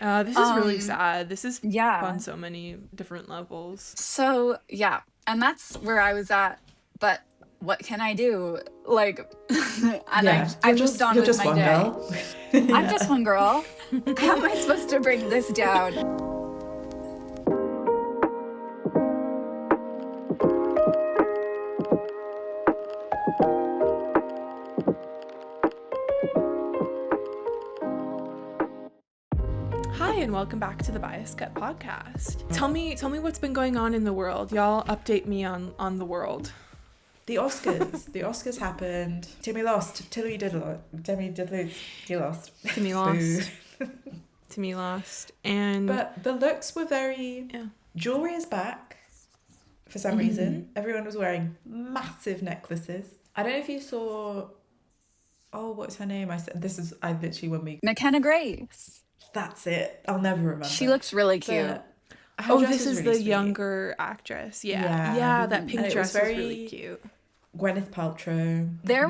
This is really sad. This is Yeah. on so many different levels. So, yeah. And that's where I was at. But what can I do? Like, and Yeah, I moved on you're with just my one day. girl. I'm just one girl. How am I supposed to bring this down? Hi, and welcome back to the Bias Cut podcast. Tell me what's been going on in the world. Y'all update me on the world. The Oscars happened. Timmy lost. Tilly did lose. He lost. Timmy lost. Timmy lost. And But the looks were very... yeah. Jewelry is back for some reason. Everyone was wearing massive necklaces. I don't know if you saw... Oh, what's her name? I literally when we... McKenna Grace. That's it. I'll never remember. She looks really cute. Her dress this was is really the sweet. younger actress. Yeah. Yeah. That pink And it dress was was really cute. Gwyneth Paltrow. There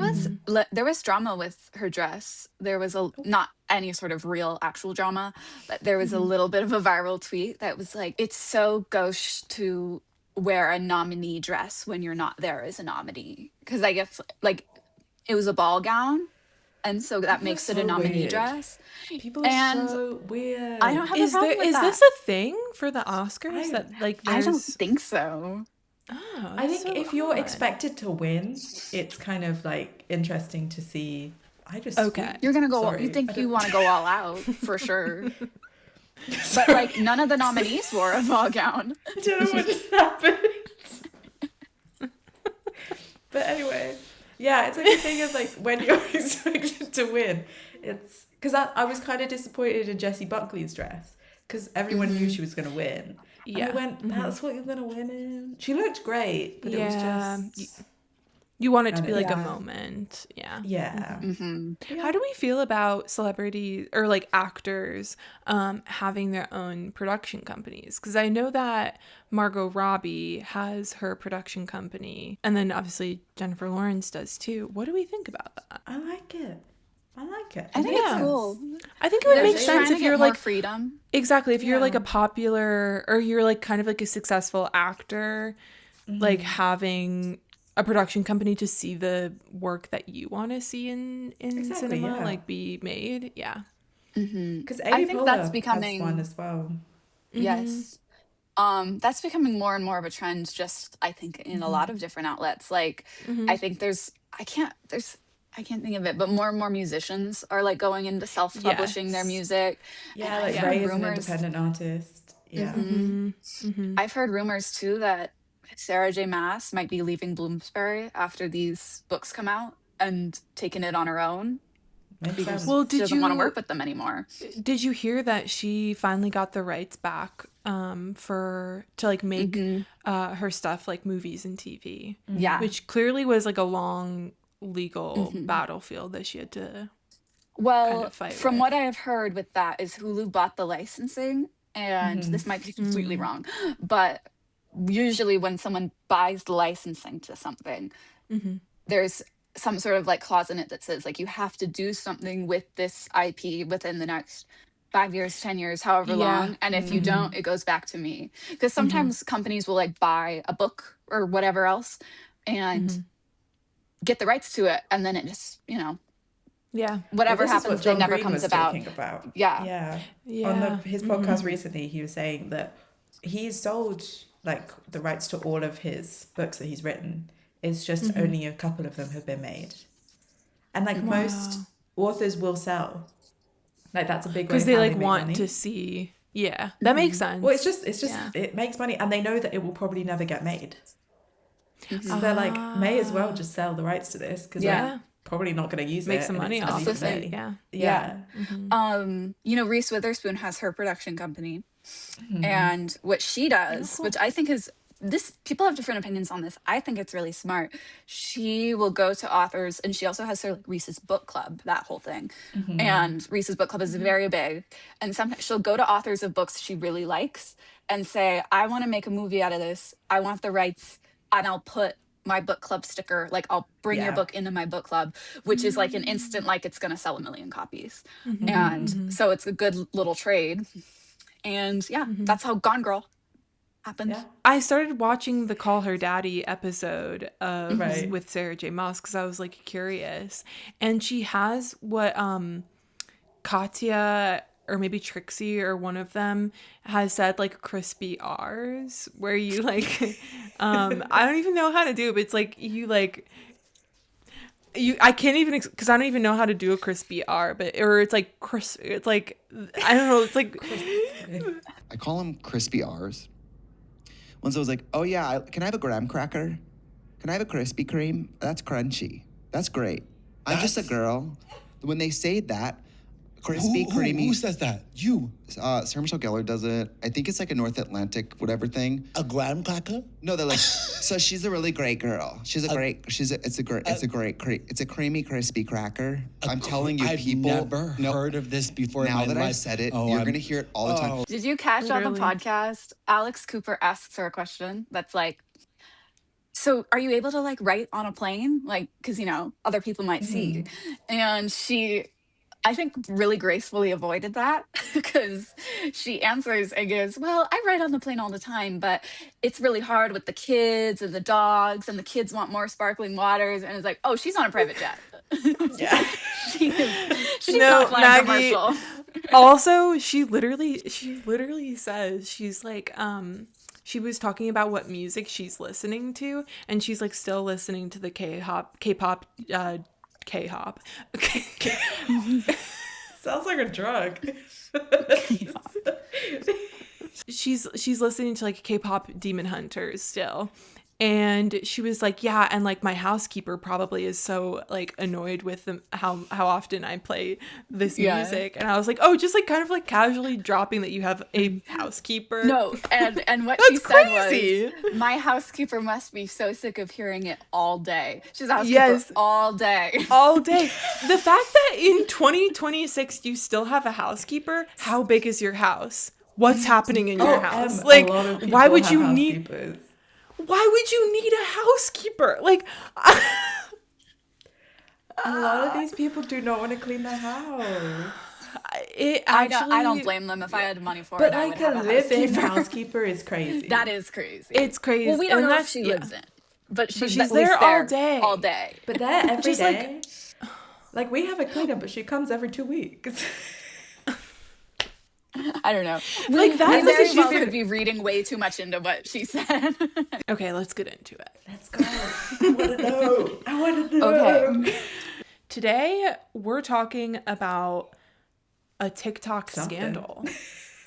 was drama with her dress. There was not any sort of real actual drama, but there was a little bit of a viral tweet that was like, it's so gauche to wear a nominee dress when you're not there as a nominee. Because I guess like it was a ball gown, and so that makes it a nominee weird. dress. People are so weird. I don't have a problem with Is that. this a thing for the Oscars that like I don't there's... think so. Oh, I think that's so if you're odd. expected to win, it's kind of like interesting to see. Okay. You're gonna go. Sorry, You think you want to go all out for sure. But Sorry. like none of the nominees wore a ball gown. I don't know what just happened. But anyway, yeah, it's like a thing of like when you're expected to win. It's because I was kind of disappointed in Jessie Buckley's dress because everyone knew she was going to win. Yeah. And I went, that's what you're going to win in. She looked great, but it was just... You want it to I be don't like a know. moment. Yeah. Yeah. How do we feel about celebrities or like actors having their own production companies? Because I know that Margot Robbie has her production company, and then obviously Jennifer Lawrence does too. What do we think about that? I like it. I think it's cool. I think it would They're make just sense trying if to you're get more like freedom. exactly if you're like Yeah. a popular or you're like kind of like a successful actor, like having a production company to see the work that you want to see in Exactly, cinema yeah. like be made. Yeah. Because I think that's has becoming- one as well. Yes. That's becoming more and more of a trend, just I think in a lot of different outlets. Like I think I can't think of it, but more and more musicians are like going into self-publishing their Yes. music. Yeah, And like I've Ray heard is an rumors. independent artist. Yeah. I've heard rumors too that Sarah J. Maas might be leaving Bloomsbury after these books come out and taking it on her own. Makes Because sense. Well, she did doesn't want to you- work with them anymore. Did you hear that she finally got the rights back to like make her stuff like movies and TV? Yeah. Which clearly was like a long legal battlefield that she had to Well, kind of fight from with. what I have heard with that is Hulu bought the licensing, and this might be completely wrong, but usually when someone buys the licensing to something, there's some sort of like clause in it that says like you have to do something with this IP within the next 5 years, 10 years, however long, and if you don't, it goes back to me. Because sometimes companies will like buy a book or whatever else and get the rights to it, and then it just Yeah. whatever Well, this is happens, what it John never Green comes was about. talking about. Yeah. Yeah. On his podcast recently, he was saying that he's sold like the rights to all of his books that he's written. It's just only a couple of them have been made, and like most authors will sell. Like that's a big way Because of they how like make want money. to see. Yeah, that makes sense. Well, it's just Yeah. it makes money, and they know that it will probably never get made. So they're like, may as well just sell the rights to this because Yeah. they're probably not going to use Make it. some and money it's off gonna of leave it. money. Yeah. Yeah. Reese Witherspoon has her production company, and what she does, which I think is this, people have different opinions on this. I think it's really smart. She will go to authors, and she also has her like Reese's Book Club, that whole thing. And Reese's Book Club is very big. And sometimes she'll go to authors of books she really likes and say, I want to make a movie out of this. I want the rights, and I'll put my book club sticker, like I'll bring your Yeah. book into my book club, which is like an instant, like it's going to sell 1 million copies. Mm-hmm. And Mm-hmm. so it's a good little trade. And yeah, Mm-hmm. that's how Gone Girl happened. Yeah. I started watching the Call Her Daddy episode of Right. with Sarah J. Maas because I was like curious, and she has what Katya or maybe Trixie or one of them has said, like crispy R's, where you like I don't even know how to do it, but it's like I can't even because I don't even know how to do a crispy R, but or it's like it's like I don't know, it's like I call them crispy R's. Once I was like, oh yeah, can I have a graham cracker? Can I have a Krispy Kreme? That's crunchy. That's great. I'm just a girl. When they say that, crispy, creamy. Who says that? You. Sarah Michelle Gellar does it. I think it's like a North Atlantic whatever thing. A graham cracker? No, they're like, so she's a really great girl. It's a creamy, crispy cracker. I'm telling you, people. I've never heard of this before Now in my that life. I've said it, you're going to hear it all the time. Did you catch on the Literally. podcast? Alex Cooper asks her a question that's like, so are you able to like write on a plane? Like, because, other people might see. And she, I think, really gracefully avoided that because she answers and goes, well, I write on the plane all the time, but it's really hard with the kids and the dogs, and the kids want more sparkling waters. And it's like, oh, she's on a private jet. Yeah. She's No, not flying Maggie. commercial. Also, she literally says, she's like she was talking about what music she's listening to, and she's like still listening to the K-pop Sounds like a drug. she's listening to like K-pop Demon Hunters still. And she was like, yeah, and like my housekeeper probably is so like annoyed with how often I play this music. And I was like, oh, just like kind of like casually dropping that you have a housekeeper. No, and what That's she said crazy. was, my housekeeper must be so sick of hearing it all day. She's a housekeeper Yes. all day. All day. The fact that in 2026 you still have a housekeeper, how big is your house? What's happening in your house? Like, why would you need a housekeeper? Like, a lot of these people do not want to clean their house. I don't blame them. If I had money for But it, I would like have a a live-in housekeeper. housekeeper is crazy. That is crazy. it's crazy. Well, we don't And know if that's- she yeah. lives in, but she's she's at least there all day. All day. But they're every Just day. Like we have a cleaner, but she comes every 2 weeks. I don't know. Like, that's we like very a well sheer- could be reading way too much into what she said. Okay, let's get into it. Let's go. I want to know. I want to know. Okay. Today, we're talking about a TikTok Something. scandal.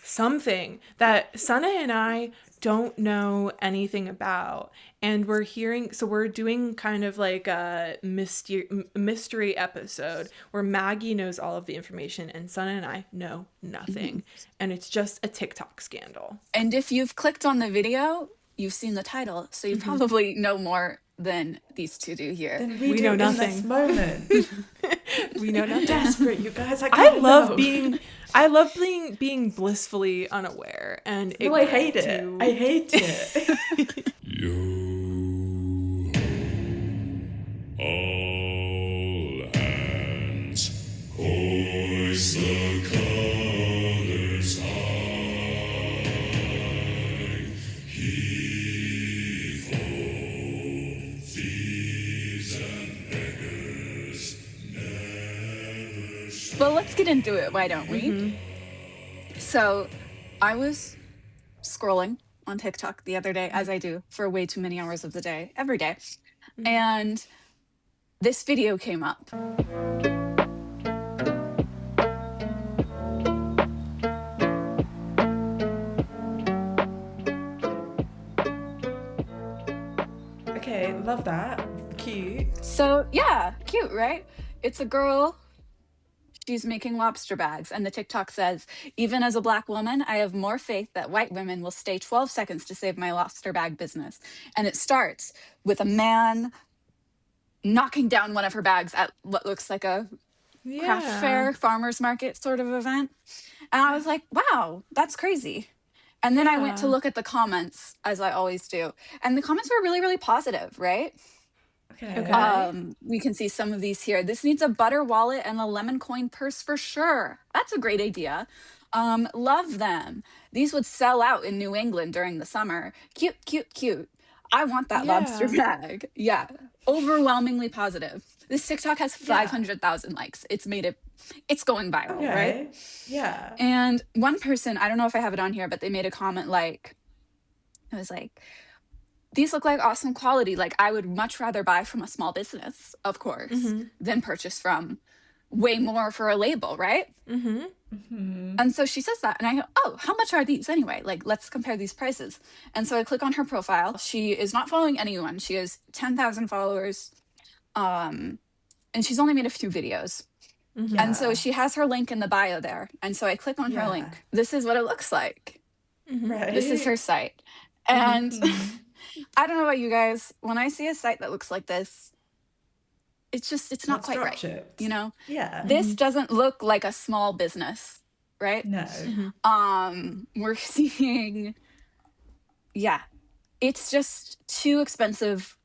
Something that Sana and I don't know anything about. And we're doing kind of like a mystery episode where Maggie knows all of the information and Sana and I know nothing. And it's just a TikTok scandal. And if you've clicked on the video, you've seen the title, so you probably know more than these two do here. Then We do know in nothing. this moment. We know nothing. Desperate, you guys. I love being blissfully unaware and No, I ignorant hate it. to- I hate it. All hands, hoist the colors high. Heave ho, thieves and beggars never shall. Well, let's get into it, why don't we? So, I was scrolling on TikTok the other day, as I do for way too many hours of the day, every day. And this video came up. Okay, love that. Cute. So, yeah, cute, right? It's a girl. She's making lobster bags. And the TikTok says, even as a Black woman, I have more faith that white women will stay 12 seconds to save my lobster bag business. And it starts with a man knocking down one of her bags at what looks like a craft fair, farmer's market sort of event. And I was like, wow, that's crazy. And then I went to Yeah. look at the comments, as I always do. And the comments were really, really positive, right? Okay. We can see some of these here. This needs a butter wallet and a lemon coin purse for sure. That's a great idea. Love them. These would sell out in New England during the summer. Cute, cute, cute. I want that lobster Yeah. bag. Yeah. Overwhelmingly positive. This TikTok has 500,000 likes. It's going viral, right? Okay. Yeah. And one person, I don't know if I have it on here, but they made a comment like, it was like, these look like awesome quality. Like, I would much rather buy from a small business, of course, than purchase from way more for a label, right? And so she says that, and I go, oh, how much are these anyway? Like, let's compare these prices. And so I click on her profile. She is not following anyone. She has 10,000 followers, and she's only made a few videos. And so she has her link in the bio there. And so I click on her link. This is what it looks like. Right. This is her site. And I don't know about you guys. When I see a site that looks like this, it's not That's quite right. drop-shipped. You know? Yeah. This doesn't look like a small business, right? No. We're seeing, it's just too expensive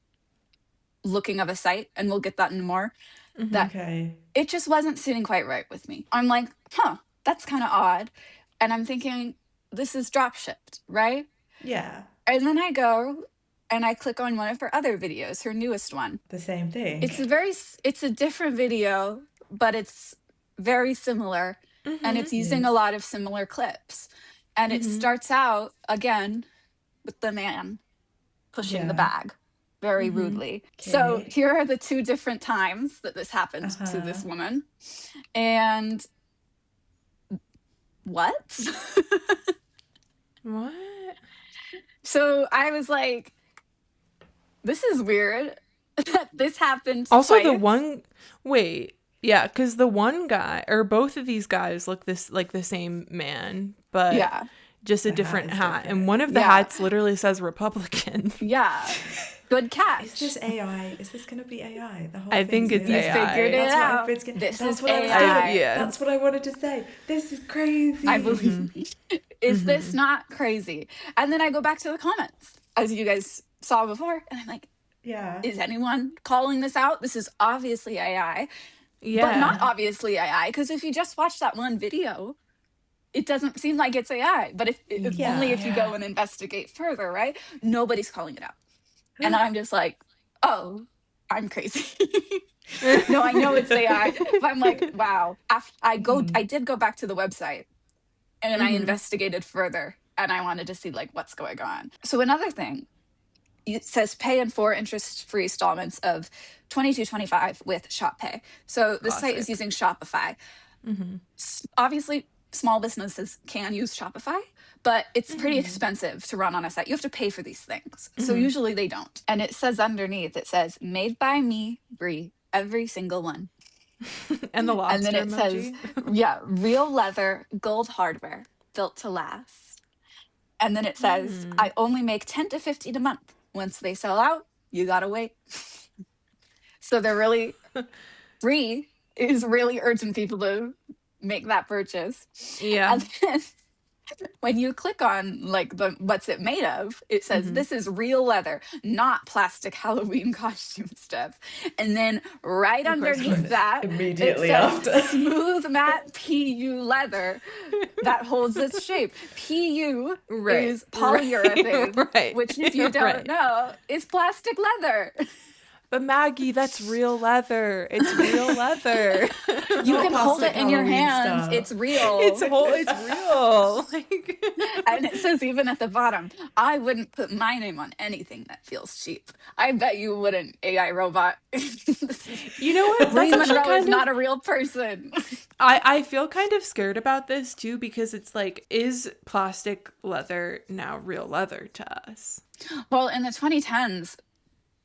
looking of a site, and we'll get that in more. That Okay. it just wasn't sitting quite right with me. I'm like, that's kind of odd. And I'm thinking, this is drop shipped, right? Yeah. And then I go and I click on one of her other videos, her newest one. The same thing. It's a different video, but it's very similar, and it's using a lot of similar clips. And it starts out again with the man pushing the bag very rudely. So Okay. here are the two different times that this happened to this woman. And what? What? So I was like, this is weird that this happened Also, twice. yeah, because the one guy, or both of these guys look like the same man, but Yeah. just a The different hat is hat. different. And one of the Yeah. hats literally says Republican. Yeah. Good catch. Is this AI? Is this going to be AI? The whole I thing's think it's You AI. figured it That's what out. everybody's gonna- This that's is what I was AI. doing. Yeah. That's what I wanted to say. This is crazy. I believe. Is this not crazy? And then I go back to the comments, as you guys saw before, and I'm like, Yeah. is anyone calling this out? This is obviously AI, Yeah. but not obviously AI, because if you just watch that one video, it doesn't seem like it's AI. But only if you go and investigate further, right? Nobody's calling it out. And I'm just like, oh, I'm crazy. No, I know it's AI, but I'm like, wow. I did go back to the website, and I investigated further, and I wanted to see like what's going on. So another thing, it says pay in 4 interest-free installments of $22.25 with Shop Pay. So the site is Classic. using Shopify. Obviously, small businesses can use Shopify, but it's pretty expensive to run on a site. You have to pay for these things. So usually they don't. And it says underneath, it says made by me, Brie, every single one. And the And lobster then it emoji. says, real leather, gold hardware, built to last. And then it says, I only make 10 to 15 a month. Once they sell out, you gotta wait. So they're really, Brie is really urging people to make that purchase. Yeah. And then when you click on like what's it made of, it says this is real leather, not plastic Halloween costume stuff. And then right underneath that, Immediately it says after. smooth matte PU leather that holds its shape. PU Right. is polyurethane, Right. which if you don't Right. know is plastic leather. But Maggie, that's real leather. It's real leather. You Not can hold it plastic in your Halloween hands. stuff. It's real. It's real. Like, And it says even at the bottom, I wouldn't put my name on anything that feels cheap. I bet you wouldn't, AI robot. you know what? Lee That's actually Monroe is kind not of. a real person. I feel kind of scared about this too, because it's like, is plastic leather now real leather to us? Well, in the 2010s,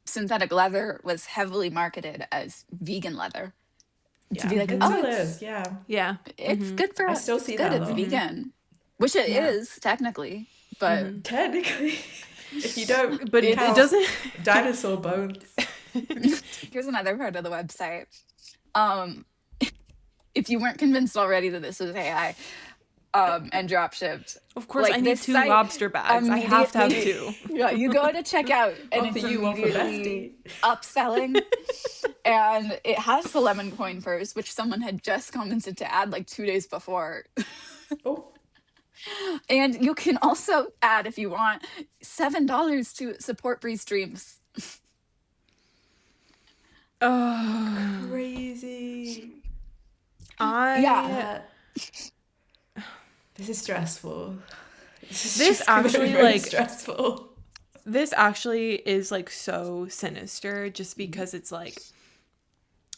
synthetic leather was heavily marketed as vegan leather. To be like, It oh, still it's, is. Yeah. Yeah. it's good for I us. still It's see good. that It's though. vegan. Which it is, technically. But Technically, if you don't But it count doesn't. dinosaur bones. here's another part of the website. If you weren't convinced already that this was AI, and drop shipped. Of course, I need this 2 site lobster bags. I have to have immediately- 2. Yeah, you go to checkout and One it's for you, one for immediately upselling. And it has the lemon coin purse, which someone had just commented to add like 2 days before. Oh, And you can also add, if you want, $7 to support Breeze Dreams. Oh, crazy. Yeah. This is stressful. This just actually, very like- stressful. this actually is like so sinister just because it's like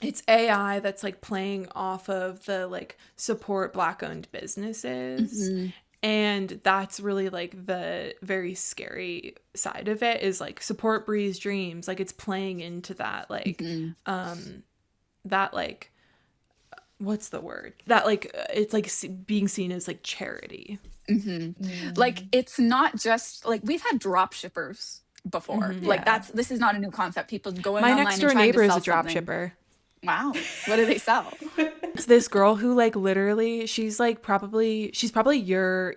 it's AI that's like playing off of the like support Black owned businesses. And that's really like the very scary side of it is like support Breeze Dreams. Like it's playing into that like that like what's the word? That like it's like being seen as like charity. Like, it's not just like we've had drop shippers before. Like, Yeah. this is not a new concept. People going My online next and door trying neighbor to is sell a drop something. shipper. Wow. What do they sell? It's this girl who like literally she's probably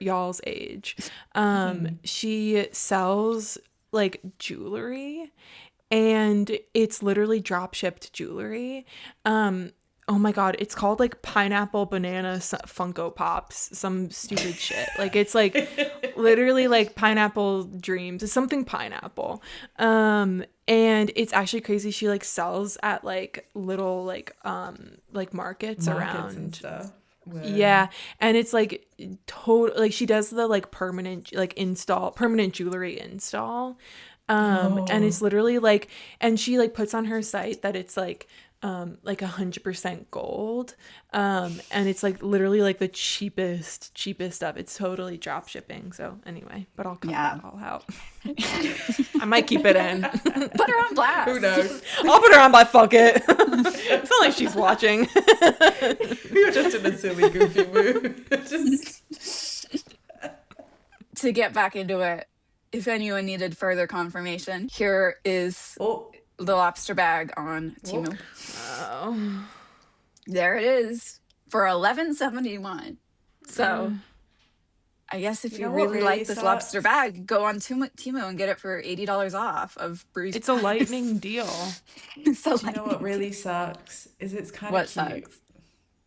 y'all's age. She sells like jewelry and it's literally drop shipped jewelry. Oh my god, it's called like pineapple banana Funko Pops, some stupid shit. Like it's like literally like pineapple dreams. It's something pineapple. And it's actually crazy. She like sells at like little like markets Markets around and stuff. Where- yeah, and it's like total like she does the like permanent jewelry install. And it's literally like and she like puts on her site that it's like 100% gold. And it's like literally like the cheapest stuff. It's totally drop shipping. So anyway, but I'll cut Yeah. that all out. I might keep it in. Put her on blast. Who knows? I'll put her on, but fuck it. It's not like she's watching. You're just in a silly, goofy mood. To get back into it, if anyone needed further confirmation, here is Oh, the lobster bag on Temu. Oh. There it is for $11.71. So I guess if You you know what really really like this lobster sucks? bag, go on Temu and get it for $80 off of Breeze. It's a lightning deal. So do you know what really sucks? Is it's kind What of cute. sucks?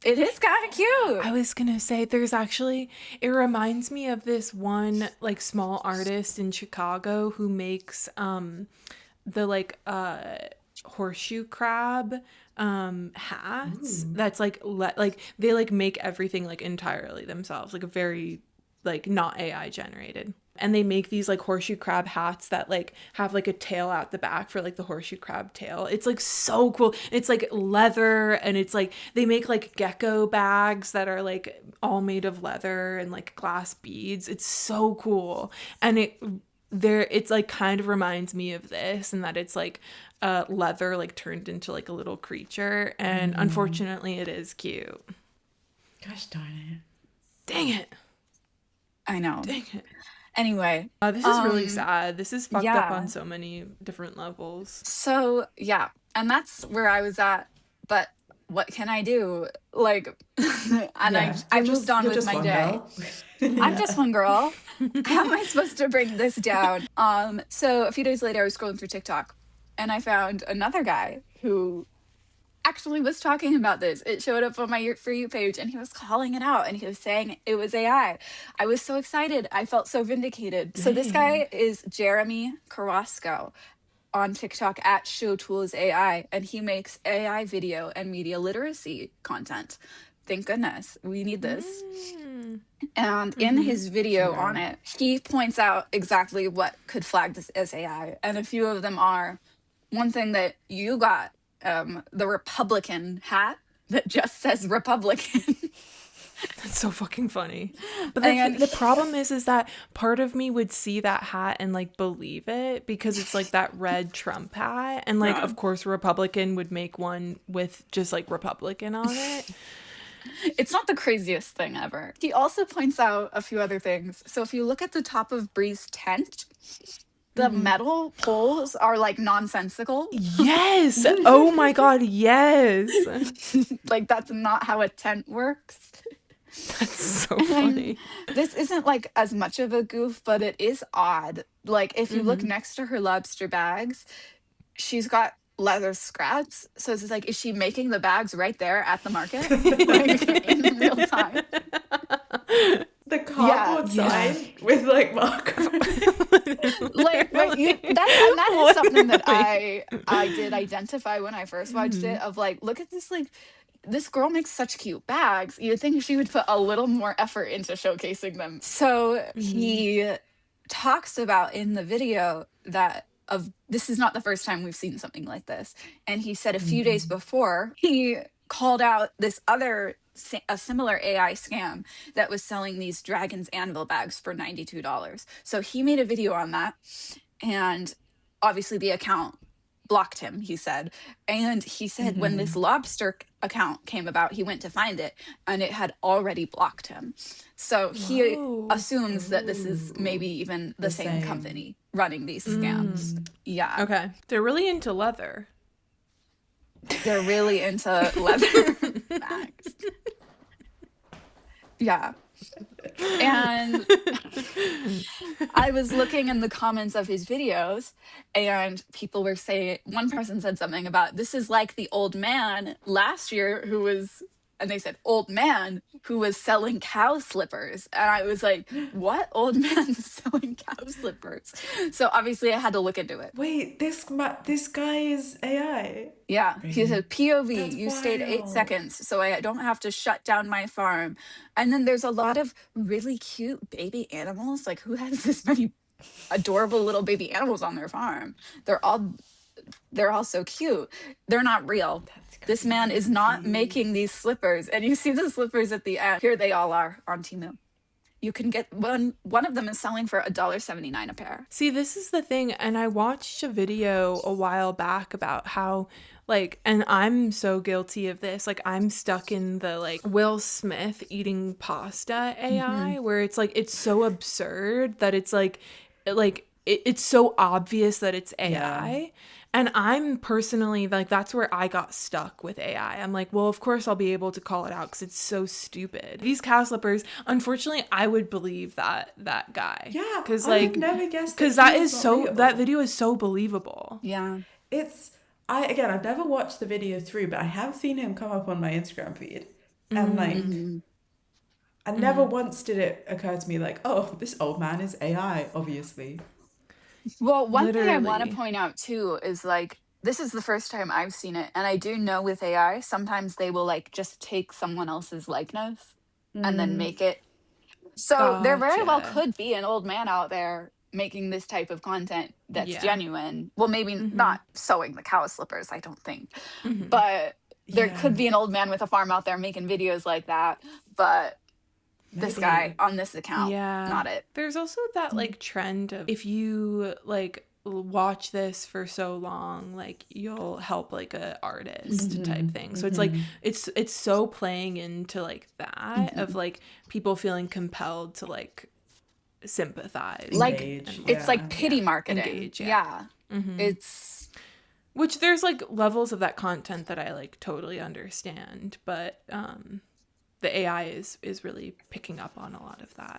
It is kind of cute. I was gonna say there's actually it reminds me of this one like small artist in Chicago who makes the like horseshoe crab hats that's like like they like make everything like entirely themselves, like a very like not AI generated. And they make these like horseshoe crab hats that like have like a tail out the back for like the horseshoe crab tail. It's like so cool. It's like leather and it's like they make like gecko bags that are like all made of leather and like glass beads. It's so cool. And it's like kind of reminds me of this and that it's like leather like turned into like a little creature. And unfortunately it is cute. Gosh darn it. Dang it. I know. Dang it. Anyway, This is really sad. This is fucked up yeah. on so many different levels. so yeah, and that's where I was at. But what can I do? Like, and I moved on you're with just my one day. girl. I'm just one girl. How am I supposed to bring this down? So a few days later, I was scrolling through TikTok, and I found another guy who actually was talking about this. It showed up on my For You page, and he was calling it out, and he was saying it was AI. I was so excited. I felt so vindicated. So this guy is Jeremy Carrasco on TikTok at ShowToolsAI, and he makes AI video and media literacy content. Thank goodness. We need this. And in his video on it, he points out exactly what could flag this as AI. And a few of them are one thing that you got, the Republican hat that just says Republican. That's so fucking funny. But And- the problem is that part of me would see that hat and like believe it because it's like that red Trump hat. And like, of course, a Republican would make one with just like Republican on it. It's not the craziest thing ever. He also points out a few other things. So if you look at the top of Bree's tent, the metal poles are like nonsensical. Yes. Oh my God. Yes. Like, that's not how a tent works. That's so And funny. this isn't like as much of a goof, but it is odd. Like if you look next to her lobster bags, she's got leather scraps. So it's like, is she making the bags right there at the market? Like in real time? The Yeah. cardboard Yeah. sign with like marker on Like right, that is something that I did identify when I first watched it, of like, look at this, like this girl makes such cute bags. You'd think she would put a little more effort into showcasing them. So he talks about in the video that of this is not the first time we've seen something like this. And he said a few days before, he called out this other a similar AI scam that was selling these Dragon's Anvil bags for $92. So he made a video on that, and obviously the account blocked him, he said. And he said when this lobster account came about, he went to find it and it had already blocked him. So he Whoa. assumes that this is maybe even the same company running these scams. Yeah. Okay. They're really into leather. They're really into leather bags. Yeah. And I was looking in the comments of his videos, and people were saying, one person said something about, this is like the old man last year who was, and they said, old man who was selling cow slippers. And I was like, what old man is selling cow slippers? So obviously I had to look into it. Wait, this guy is AI. Yeah, he said POV, That's you stayed 8 wild. seconds, so I don't have to shut down my farm. And then there's a lot of really cute baby animals. Like, who has this many adorable little baby animals on their farm? They're all so cute. They're not real. This man is not making these slippers. And you see the slippers at the end. Here they all are on Temu. You can get one of them is selling for $1.79 a pair. See, this is the thing, and I watched a video a while back about how, like, and I'm so guilty of this, like, I'm stuck in the, like, Will Smith eating pasta AI, where it's, like, it's so absurd that it's, like, it's so obvious that it's AI. Yeah. And I'm personally, like, that's where I got stuck with AI. I'm like, well, of course I'll be able to call it out because it's so stupid. These cow slippers, unfortunately, I would believe that guy. Yeah, because I would never guess because that that he is was so not real. that video is so believable. Yeah. I've never watched the video through, but I have seen him come up on my Instagram feed, and like, and never once did it occur to me like, oh, this old man is AI, obviously. Well, one thing I want to Literally. point out too is like, this is the first time I've seen it. And I do know with AI, sometimes they will like just take someone else's likeness and then make it. So there very well Gotcha. could be an old man out there making this type of content that's Yeah. genuine. Well, maybe not sewing the cow slippers, I don't think. But there could be an old man with a farm out there making videos like that. But this Maybe. guy on this account, Yeah. not it. There's also that like trend of if you like watch this for so long, like you'll help like a artist type thing. So it's like it's so playing into like that of like people feeling compelled to like sympathize. Like, Engage, it's yeah. like pity marketing. Engage, yeah. It's Which there's like levels of that content that I like totally understand, but the AI is really picking up on a lot of that.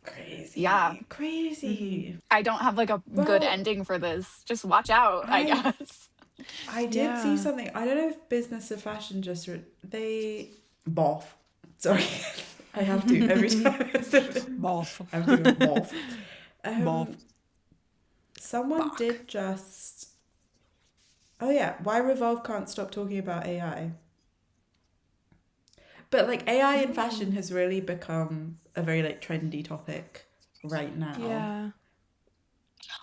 Crazy. Yeah. Crazy. I don't have like a good Well, ending for this. Just watch out, I guess. I did Yeah. see something. I don't know if Business of Fashion they boff. Sorry, I have to every time. I say it. Boff. I have to go boff. Boff. Someone did just. Oh yeah, why Revolve can't stop talking about AI. But like AI in fashion has really become a very like trendy topic right now. Yeah.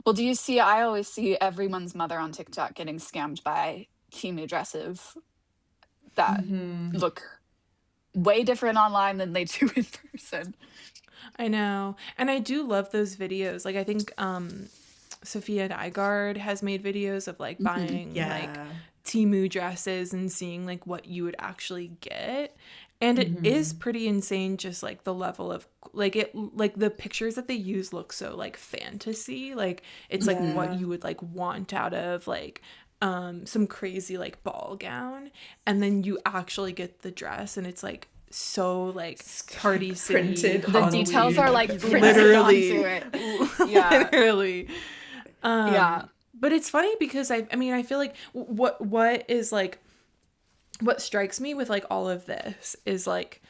Well, do you see? I always see everyone's mother on TikTok getting scammed by Temu dresses that look way different online than they do in person. I know. And I do love those videos. Like I think Sophia Nygaard has made videos of like buying Yeah. like Temu dresses and seeing like what you would actually get. And it is pretty insane just like the level of like it like the pictures that they use look so like fantasy. Like it's like what you would like want out of like some crazy like ball gown, and then you actually get the dress and it's like so like Party City. Printed The on details the- are like printed Literally. onto it. Yeah. Literally. Yeah. But it's funny because I mean, I feel like what is like, what strikes me with like all of this is like,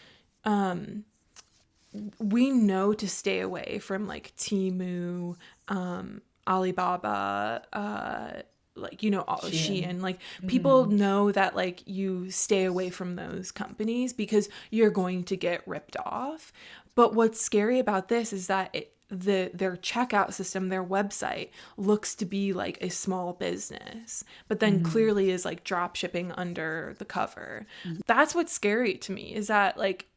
we know to stay away from like Temu, Alibaba, like, you know, Shein. Like, people know that like you stay away from those companies because you're going to get ripped off. But what's scary about this is that their checkout system, their website looks to be like a small business, but then clearly is like drop shipping under the cover. That's what's scary to me, is that like,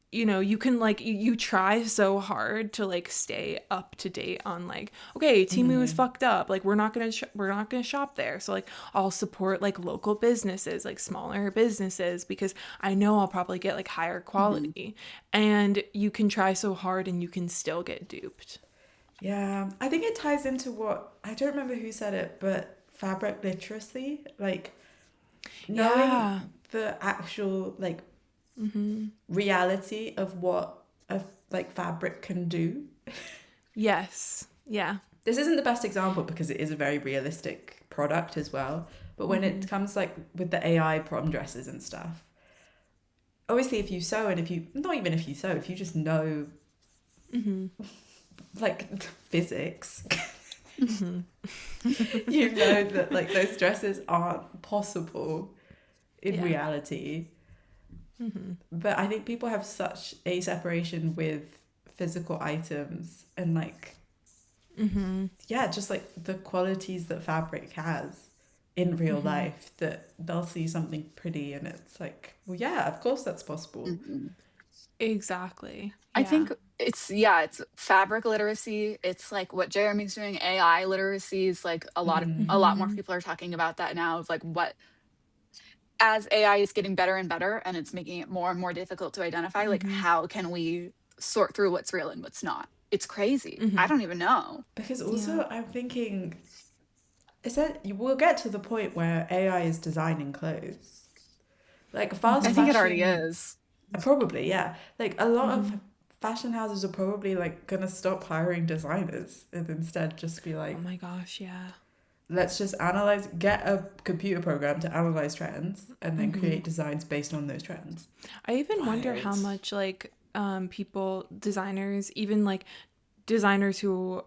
you know, you can like you try so hard to like stay up to date on like, okay, Temu is fucked up, like we're not gonna shop there, so like I'll support like local businesses, like smaller businesses, because I know I'll probably get like higher quality. And you can try so hard and you can still get duped. Yeah, I think it ties into what, I don't remember who said it, but fabric literacy, like knowing Yeah. the actual like reality of what a like fabric can do. Yes. Yeah. This isn't the best example because it is a very realistic product as well. But when it comes like with the AI prom dresses and stuff, obviously if you sew, and if you, not even if you sew, if you just know like physics, you know that like those dresses aren't possible in reality. But I think people have such a separation with physical items and like yeah, just like the qualities that fabric has in real life, that they'll see something pretty and it's like, well, yeah, of course that's possible. Exactly. I Yeah. think it's fabric literacy. It's like what Jeremy's doing. AI literacy is like a lot more people are talking about that now, of like what, as AI is getting better and better and it's making it more and more difficult to identify, like how can we sort through what's real and what's not? It's crazy. I don't even know. Because also I'm thinking, is that we'll get to the point where AI is designing clothes, like fast I fashion. think it already is. Probably, yeah. Like a lot of fashion houses are probably like gonna stop hiring designers and instead just be like, Oh my gosh, yeah. let's just get a computer program to analyze trends and then create designs based on those trends. I even wonder how Wild. much like designers, even like designers who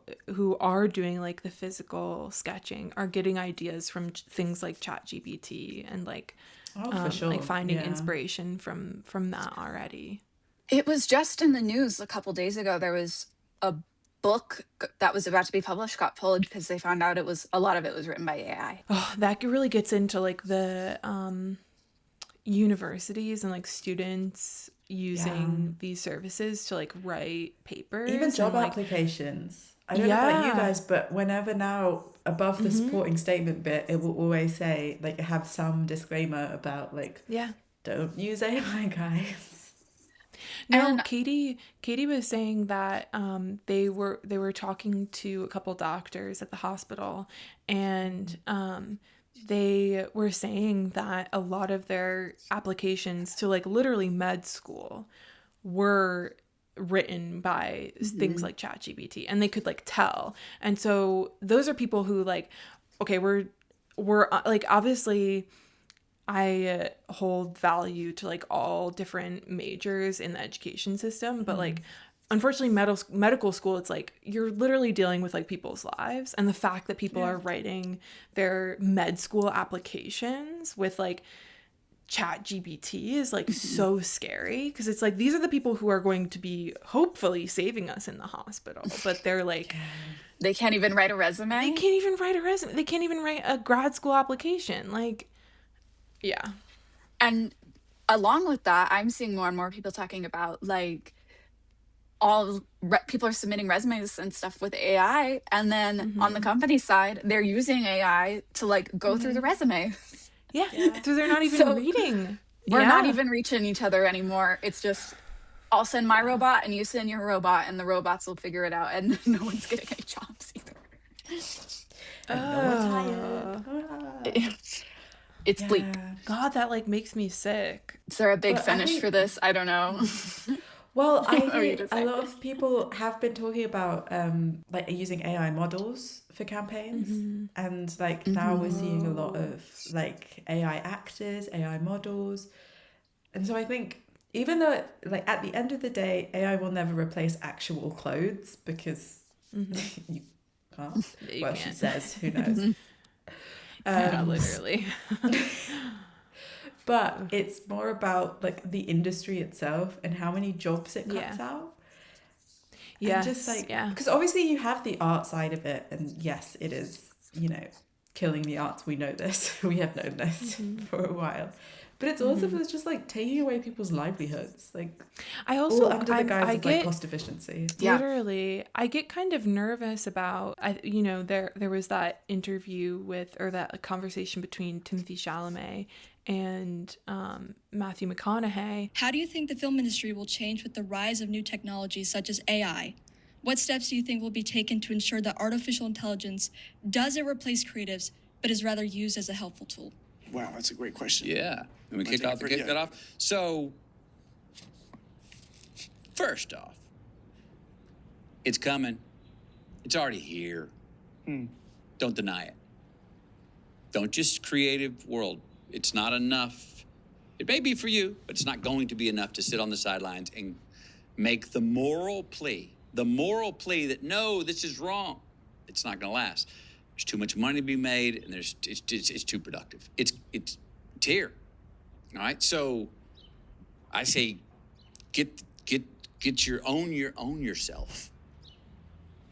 are doing like the physical sketching, are getting ideas from things like ChatGPT and like For sure. like finding Yeah. inspiration from that already. It was just in the news a couple days ago. There was a book that was about to be published, got pulled because they found out a lot of it was written by AI. Oh, that really gets into like the universities and like students using these services to like write papers. Even job and, like, applications. I don't know about you Yeah. guys, but whenever now above the supporting statement bit, it will always say, like, have some disclaimer about like, yeah. don't use AI, guys. No, And- Katie was saying that they were talking to a couple doctors at the hospital, and they were saying that a lot of their applications to like literally med school were written by things like ChatGPT, and they could like tell. And so those are people who like, okay, we're like, obviously I hold value to like all different majors in the education system, but like unfortunately medical school, it's like you're literally dealing with like people's lives, and the fact that people are writing their med school applications with like ChatGPT is like so scary, because it's like these are the people who are going to be hopefully saving us in the hospital, but they're like They can't even write a resume. they can't even write a resume, they can't even write a grad school application, like yeah. And along with that, I'm seeing more and more people talking about like people are submitting resumes and stuff with AI, and then on the company side, they're using AI to like go through the resume. Yeah. So they're not even So reading. We're not even reaching each other anymore. It's just, I'll send my robot and you send your robot, and the robots will figure it out, and no one's getting any jobs either. And no one's hired. It's bleak. Yeah. God, that like makes me sick. Is there a big But I finish for think, this? I don't know. well, I What were you think to a say? lot of people have been talking about like using AI models for campaigns. And like now we're seeing a lot Oh. of like AI actors, AI models. And so I think even though like at the end of the day, AI will never replace actual clothes because you can't. Yeah, you Well, she can't. says, who knows? Yeah, Um, literally. but it's more about like the industry itself and how many jobs it Yeah. cuts out. And just Yes. like, Yeah. because obviously you have the art side of it, and yes, it is, killing the arts. We know this. We have known this for a while. But it's also it's just like taking away people's livelihoods, like I all also under the guise I of like get cost efficiency. Yeah. literally I get kind of nervous about there was that interview with or that conversation between Timothy Chalamet and Matthew McConaughey. How do you think the film industry will change with the rise of new technologies such as AI? What steps do you think will be taken to ensure that artificial intelligence doesn't replace creatives, but is rather used as a helpful tool? Wow, that's a great question. Yeah. And we kick that off. So, first off, it's coming. It's already here. Don't deny it. Don't just creative world. It's not enough. It may be for you, but it's not going to be enough to sit on the sidelines and make the moral plea that no, this is wrong. It's not going to last. There's too much money to be made, and it's too productive. It's here. All right. So I say, get your own yourself,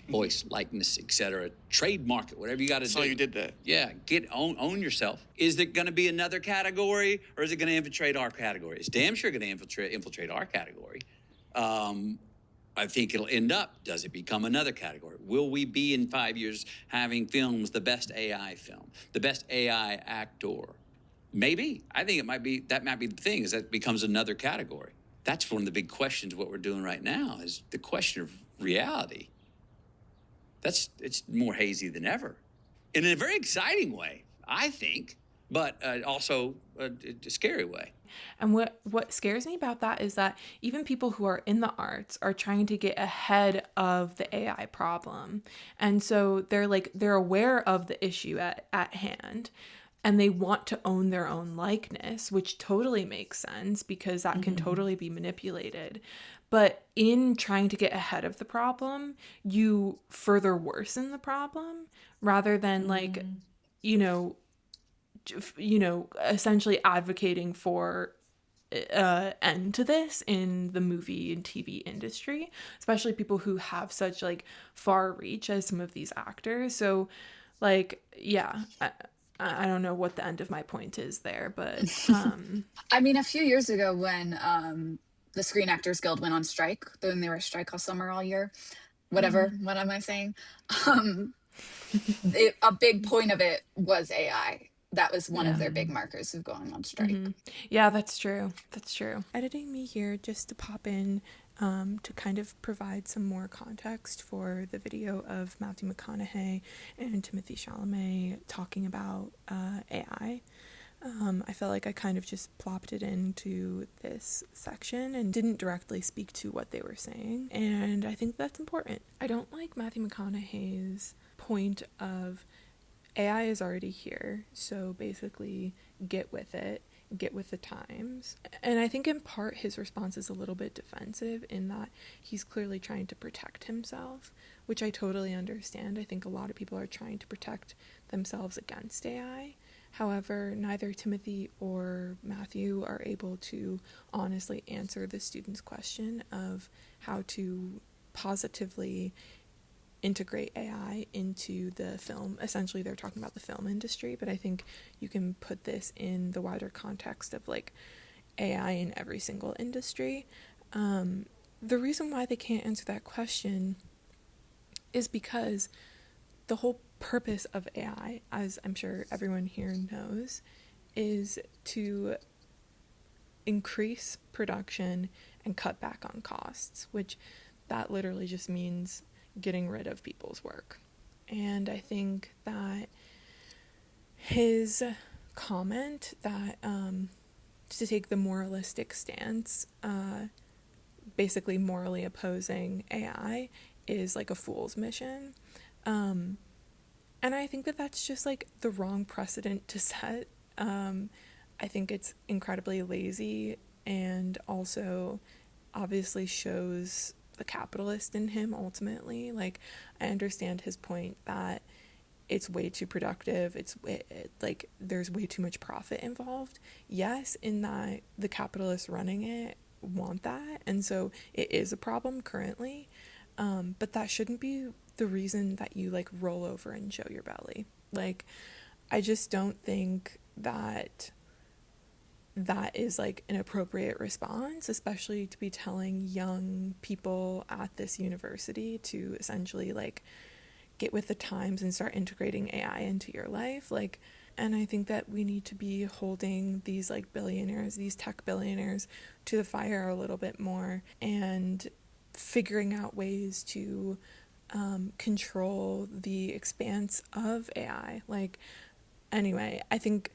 voice, likeness, etc. Trademark it, whatever you got to do. So you did that. Yeah, own yourself. Is it going to be another category, or is it going to infiltrate our category? It's damn sure going to infiltrate our category. I think it'll end up, does it become another category? Will we be in 5 years having films, the best AI film, the best AI actor? Maybe. I think that might be the thing, is that it becomes another category. That's one of the big questions. What we're doing right now is the question of reality. It's more hazy than ever, in a very exciting way, I think, but also a scary way. And what scares me about that is that even people who are in the arts are trying to get ahead of the AI problem. And so they're aware of the issue at hand, and they want to own their own likeness, which totally makes sense because that can totally be manipulated. But in trying to get ahead of the problem, you further worsen the problem rather than essentially advocating for end to this in the movie and TV industry, especially people who have such like far reach as some of these actors. So I don't know what the end of my point is there, but I mean, a few years ago when the Screen Actors Guild went on strike, when they were strike all summer, all year, whatever, what am I saying? A big point of it was AI. That was one of their big markers of going on strike. yeah, that's true. That's true. Editing me here just to pop in to kind of provide some more context for the video of Matthew McConaughey and Timothy Chalamet talking about AI. I felt like I kind of just plopped it into this section and didn't directly speak to what they were saying. And I think that's important. I don't like Matthew McConaughey's point of AI is already here, so basically get with it, get with the times. And I think in part his response is a little bit defensive in that he's clearly trying to protect himself, which I totally understand. I think a lot of people are trying to protect themselves against AI. However, neither Timothy or Matthew are able to honestly answer the student's question of how to positively integrate AI into the film. Essentially, they're talking about the film industry, but I think you can put this in the wider context of like AI in every single industry. The reason why they can't answer that question is because the whole purpose of AI, as I'm sure everyone here knows, is to increase production and cut back on costs, which that literally just means getting rid of people's work. And I think that his comment that to take the moralistic stance, basically morally opposing AI is like a fool's mission. And I think that that's just like the wrong precedent to set. I think it's incredibly lazy and also obviously shows the capitalist in him ultimately. Like, I understand his point that it's way too productive. Like there's way too much profit involved. Yes, in that the capitalists running it want that, and so it is a problem currently. But that shouldn't be the reason that you like roll over and show your belly. Like, I just don't think that that is like an appropriate response, especially to be telling young people at this university to essentially like get with the times and start integrating AI into your life. Like, and I think that we need to be holding these like billionaires, these tech billionaires, to the fire a little bit more and figuring out ways to control the expanse of AI. Like, anyway, I think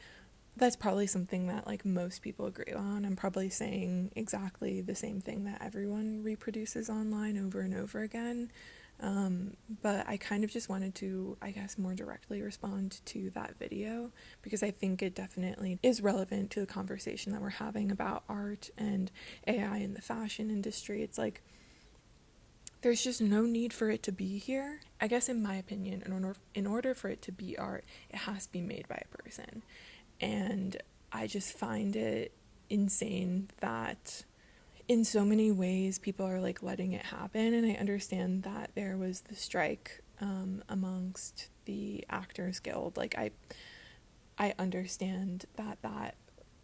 that's probably something that like most people agree on. I'm probably saying exactly the same thing that everyone reproduces online over and over again. But I kind of just wanted to, I guess, more directly respond to that video because I think it definitely is relevant to the conversation that we're having about art and AI in the fashion industry. It's like, there's just no need for it to be here. I guess in my opinion, in order for it to be art, it has to be made by a person. And I just find it insane that in so many ways people are like letting it happen. And I understand that there was the strike amongst the Actors Guild. Like, I understand that,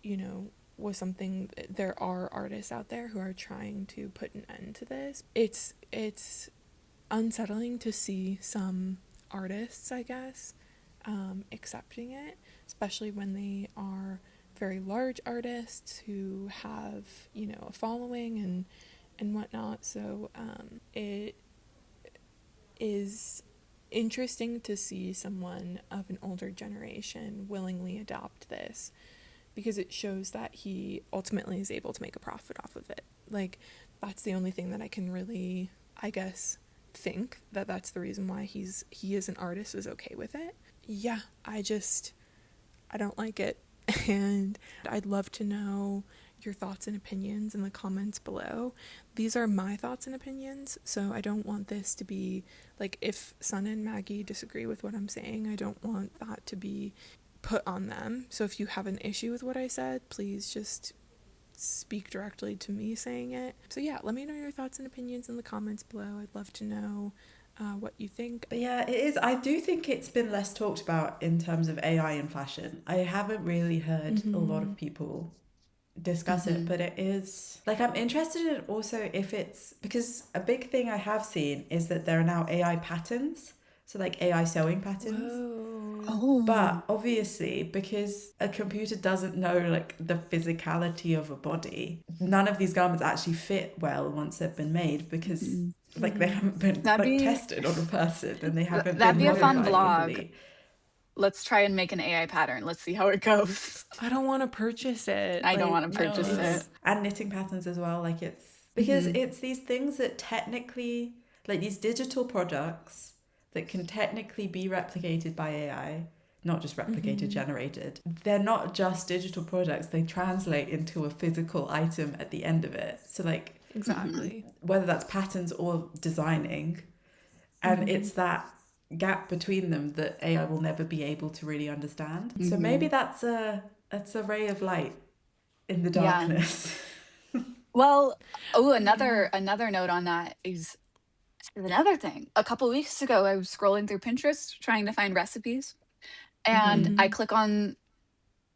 you know, was something. There are artists out there who are trying to put an end to this. It's unsettling to see some artists, I guess, accepting it, especially when they are very large artists who have, you know, a following and whatnot. So it is interesting to see someone of an older generation willingly adopt this, because it shows that he ultimately is able to make a profit off of it. Like, that's the only thing that I can really, I guess, think that that's the reason why he as an artist is okay with it. Yeah, I don't like it. And I'd love to know your thoughts and opinions in the comments below. These are my thoughts and opinions, so I don't want this to be like, if Sana and Maggie disagree with what I'm saying, I don't want that to be put on them. So if you have an issue with what I said, please just speak directly to me saying it. So yeah, let me know your thoughts and opinions in the comments below. I'd love to know what you think. But yeah, it is. I do think it's been less talked about in terms of AI in fashion. I haven't really heard a lot of people discuss it, but it is like, I'm interested in also if it's, because a big thing I have seen is that there are now AI patterns, so like AI sewing patterns. Oh. But obviously, because a computer doesn't know like the physicality of a body, none of these garments actually fit well once they've been made, because like they haven't been tested on a person, and they haven't That'd been be a fun modified vlog. properly. Let's try and make an AI pattern. Let's see how it goes. I don't want to purchase it. I don't want to purchase it. And knitting patterns as well. Like, it's because it's these things that technically, like these digital products that can technically be replicated by AI, not just replicated, generated. They're not just digital products. They translate into a physical item at the end of it. So like, Exactly. whether that's patterns or designing, and it's that gap between them that AI will never be able to really understand. So maybe that's a ray of light in the darkness. Well, another note on that is another thing. A couple weeks ago, I was scrolling through Pinterest trying to find recipes, and I click on,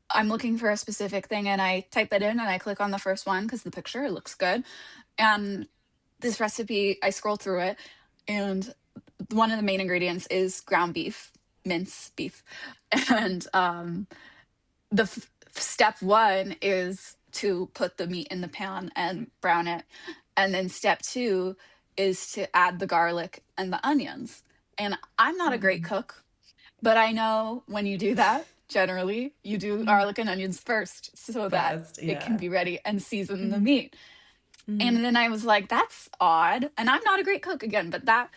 I'm looking for a specific thing, and I type it in, and I click on the first one because the picture, it looks good. And this recipe, I scroll through it, and one of the main ingredients is ground beef, mince beef. And the step one is to put the meat in the pan and brown it. And then step two is to add the garlic and the onions. And I'm not a great cook, but I know when you do that, generally. You do garlic and onions first so that it can be ready, and season the meat. And then I was like, that's odd. And I'm not a great cook again, but that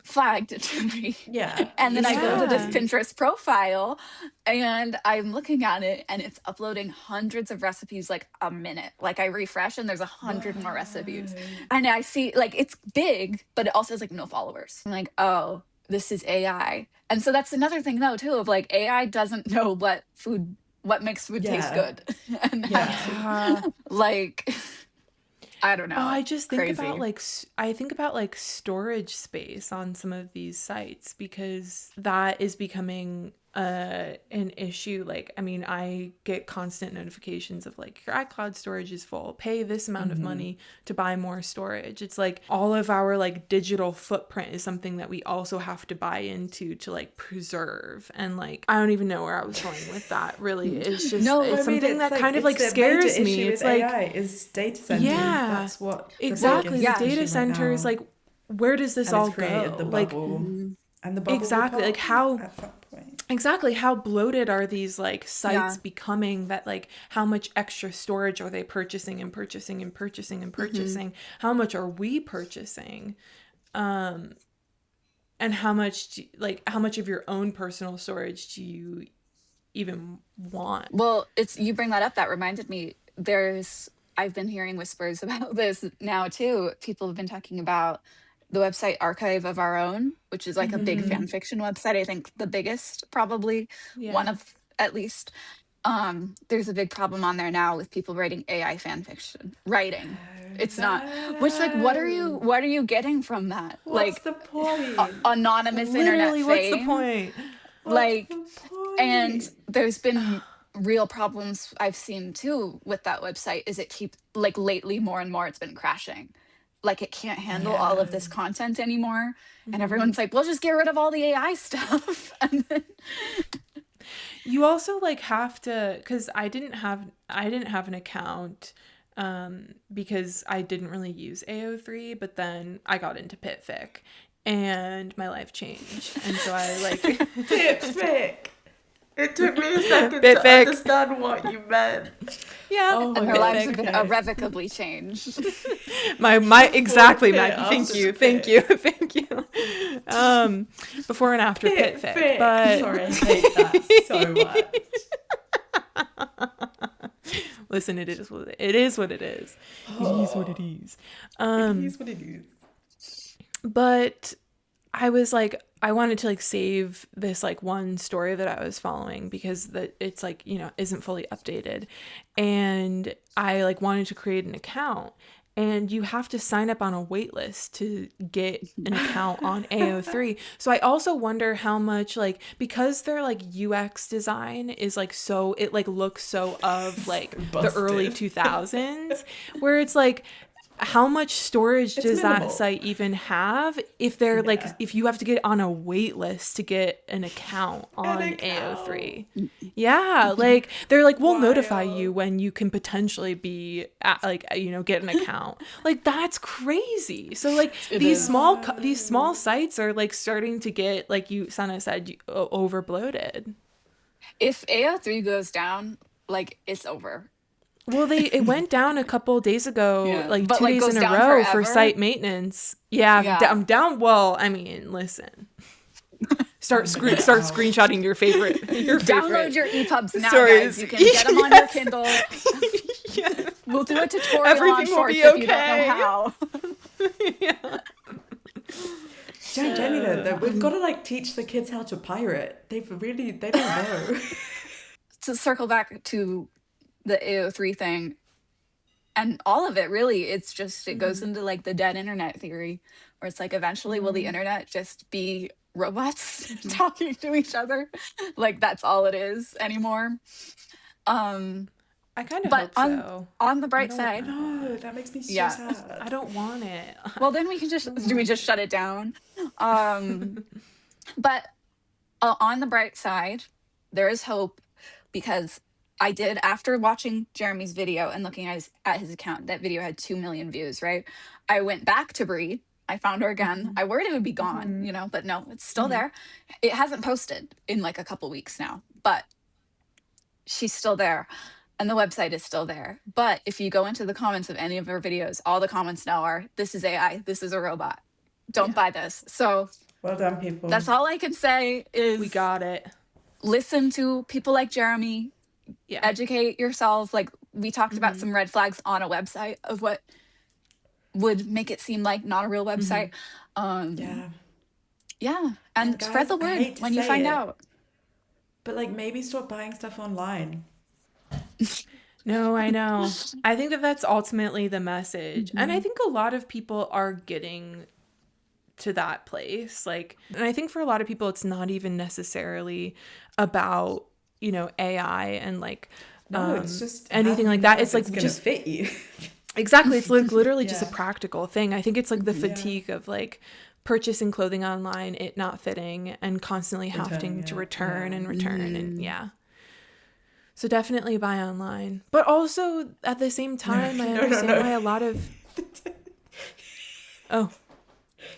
flagged it to me. Yeah. And then I go to this Yeah. Pinterest profile and I'm looking at it and it's uploading hundreds of recipes like a minute. Like I refresh and there's 100 more recipes. And I see like it's big, but it also has like no followers. I'm like, oh, this is AI. And so that's another thing though too of like AI doesn't know what makes food taste good. And that's like I don't know. Oh, I just think Crazy. about I think about like storage space on some of these sites because that is becoming an issue. Like, I mean, I get constant notifications of like your iCloud storage is full. Pay this amount of money to buy more storage. It's like all of our like digital footprint is something that we also have to buy into to like preserve. And like I don't even know where I was going with that. Really, it's just it's something that kind of like scares me. It's like AI is data centers. Yeah, That's what exactly. The data centers, like, where does this all created go? the Like, bubble. And the bubble exactly. will Like pop how at some point. exactly how bloated are these like sites becoming? That like how much extra storage are they purchasing and purchasing and purchasing and purchasing? How much are we purchasing? And how much how much of your own personal storage do you even want? Well, you bring that up. That reminded me. I've been hearing whispers about this now too. People have been talking about the website Archive of Our Own, which is like a big fan fiction website. I think the biggest, probably one of at least. There's a big problem on there now with people writing AI fan fiction. It's not. Which like, what are you getting from that? What's like the point? Anonymous Literally, internet what's the fame. point? Like, What's the point? and there's been real problems I've seen too with that website. Is it keep like lately more and more it's been crashing. Like it can't handle all of this content anymore, and everyone's like, "Well, just get rid of all the AI stuff." And then you also like have to, because I didn't have an account because I didn't really use AO3, but then I got into Pitfic and my life changed, and so I like Pitfic. It took me a second Pitfic. to understand what you meant. Yeah, Oh and my their lives have God. been irrevocably changed. my exactly, Pit Maggie. after Thank you. Before and after Pitfic, but Sorry, I hate that so much. Listen, it is what it is. What it is. It is what it is. It is what it is. But I was like, I wanted to like save this like one story that I was following because it's like, you know, isn't fully updated. And I like wanted to create an account, and you have to sign up on a wait list to get an account on AO3. So I also wonder how much like, because their like UX design is like so, it like looks so of like the early 2000s, where it's like, how much storage does minimal. that site even have if they're like, if you have to get on a wait list to get an account on AO3? Yeah, like they're like, we'll notify you when you can potentially be at, like, you know, get an account. Like that's crazy. So like these small sites are like starting to get, like you Sana said, over bloated. If AO3 goes down, like it's over. Well, it went down a couple days ago, like But, 2 like, days goes in a down row for forever? site maintenance. Yeah, I'm down. Well, I mean, listen. Start screenshotting your favorite. Download your EPUBs now, stories. guys. You can get them on your Kindle. Yeah. We'll do a tutorial Everything on will Shorts be if you don't okay. know how. Yeah. Jenny, though, we've got to like teach the kids how to pirate. They don't know. To circle back to the AO3 thing, and all of it really, it's just, it goes into like the dead internet theory, where it's like eventually will the internet just be robots talking to each other? Like that's all it is anymore. I kind of But hope so. on the bright side, No, that makes me so Yeah. sad. I don't want it. well then we can do we just shut it down? But on the bright side, there is hope, because I did, after watching Jeremy's video and looking at his account, that video had 2 million views, right? I went back to Brie. I found her again. I worried it would be gone, you know, but no, it's still there. It hasn't posted in like a couple weeks now, but she's still there. And the website is still there. But if you go into the comments of any of her videos, all the comments now are, this is AI, this is a robot. Don't buy this. So Well done, people. that's all I can say is We got it. listen to people like Jeremy, Yeah. educate yourself. Like we talked about some red flags on a website of what would make it seem like not a real website. Yeah. And guys, spread the I hate word to when you say find it, out. but like maybe stop buying stuff online. No, I know. I think that that's ultimately the message. And I think a lot of people are getting to that place. Like, and I think for a lot of people, it's not even necessarily about, you know, AI and like, No, it's just anything like that. It's like gonna just fit you. exactly. It's like literally just a Yeah. practical thing. I think it's like the fatigue of like purchasing clothing online, it not fitting, and constantly having to return and return. And yeah. So definitely buy online. But also at the same time, I understand why a lot of... Oh.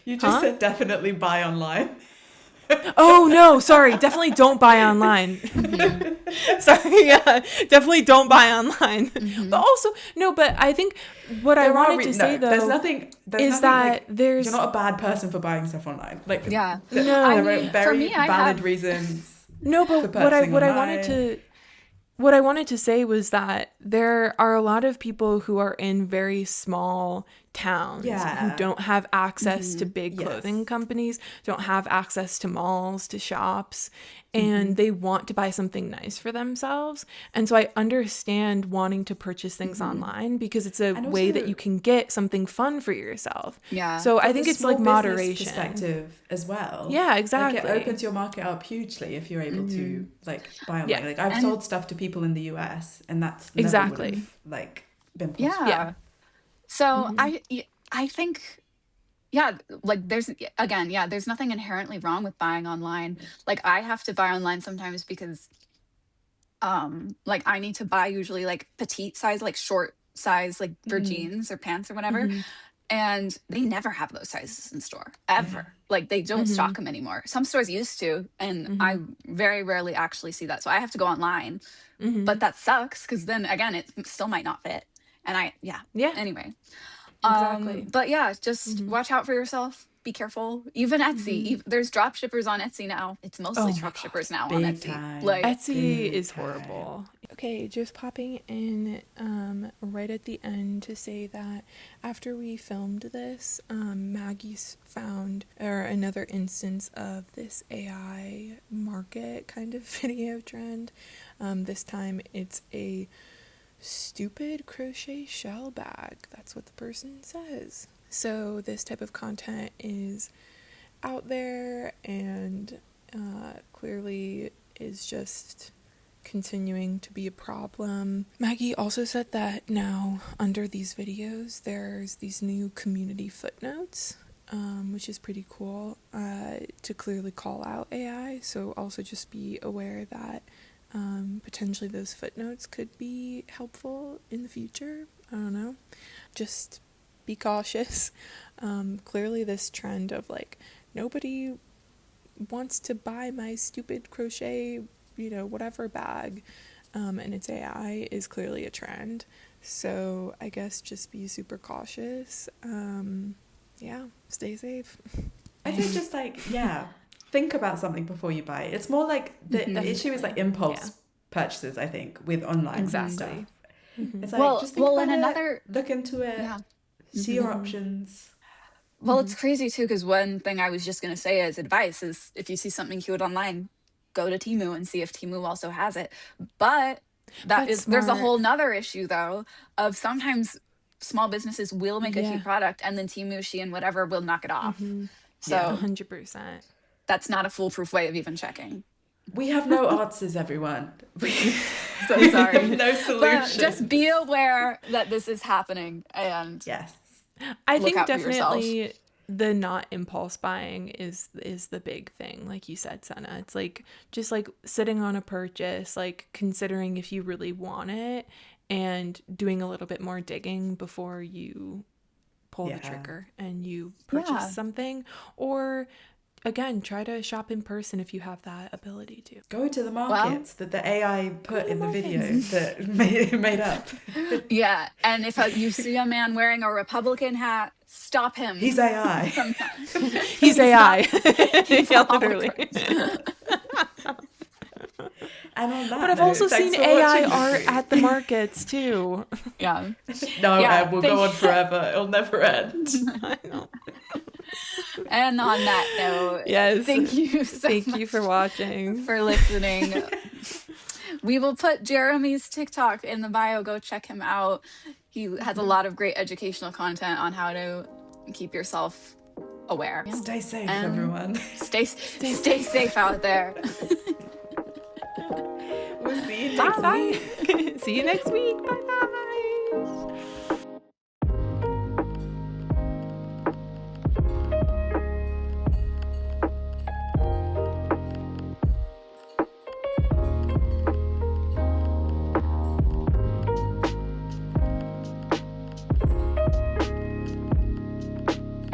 You just said definitely buy online. Oh, no, sorry. Definitely don't buy online. Sorry, yeah. Definitely don't buy online. But also, no, but I think what I wanted to say, though, there's nothing is like, that there's... You're not a bad person for buying stuff online. Like, Yeah. No. there I are mean, very for me, I valid have... reasons. No, but for purchasing what I online. what I wanted to say was that there are a lot of people who are in very small towns who don't have access to big clothing companies, don't have access to malls, to shops, and they want to buy something nice for themselves. And so I understand wanting to purchase things online because it's a way that you can get something fun for yourself. Yeah. So I From think the it's like small business moderation. perspective as well. Yeah, exactly. Like it opens your market up hugely if you're able to like buy online. Yeah. Like I've sold stuff to people in the US, and that's never Exactly. would have like been possible. Yeah. So I think, like there's nothing inherently wrong with buying online. Like I have to buy online sometimes because like I need to buy usually like petite size, like short size, like for jeans or pants or whatever. And they never have those sizes in store ever. Like they don't stock them anymore. Some stores used to, and I very rarely actually see that. So I have to go online, but that sucks because then again, it still might not fit. And anyway. Exactly. But yeah, just watch out for yourself. Be careful. Even Etsy. There's drop shippers on Etsy now. It's mostly drop shippers now on Big Etsy. time. Like Etsy is horrible. Okay, just popping in right at the end to say that after we filmed this, Maggie's found another instance of this AI market kind of video trend. This time it's a stupid crochet shell bag. That's what the person says. So this type of content is out there and clearly is just continuing to be a problem. Maggie also said that now under these videos there's these new community footnotes, which is pretty cool, to clearly call out AI. So also just be aware that potentially those footnotes could be helpful in the future. I don't know. Just be cautious. Clearly this trend of like nobody wants to buy my stupid crochet, whatever bag, and it's AI is clearly a trend. So I guess just be super cautious. Stay safe. I think just like, think about something before you buy it. It's more like the issue is like impulse purchases, I think, with online stuff. It's like, just think about it, look into it, see your options. Well, it's crazy too, because one thing I was just going to say as advice is if you see something cute online, go to Temu and see if Temu also has it. But there's a whole nother issue though of sometimes small businesses will make a cute product and then Temu, Shein, whatever will knock it off. So 100%. That's not a foolproof way of even checking. We have no answers, everyone. So sorry. We have no solutions. But just be aware that this is happening and I think definitely the not impulse buying is the big thing, like you said, Senna. It's like just like sitting on a purchase, like considering if you really want it and doing a little bit more digging before you pull the trigger and you purchase something, or again, try to shop in person if you have that ability to. Go to the markets that the AI put in the video that made up. Yeah, and if you see a man wearing a Republican hat, stop him. He's AI. From that. He's AI. He's Yeah, a literally. And on that But I've note, also thanks seen for AI watching. art at the markets too. Yeah. No, Yeah, we'll go on forever. It'll never end. I know. And on that note, Yes. thank you so Thank much you for watching. for listening. We will put Jeremy's TikTok in the bio. Go check him out. He has a lot of great educational content on how to keep yourself aware. Stay safe, And everyone. Stay safe out there. We'll see you next week. See you next week. Bye bye.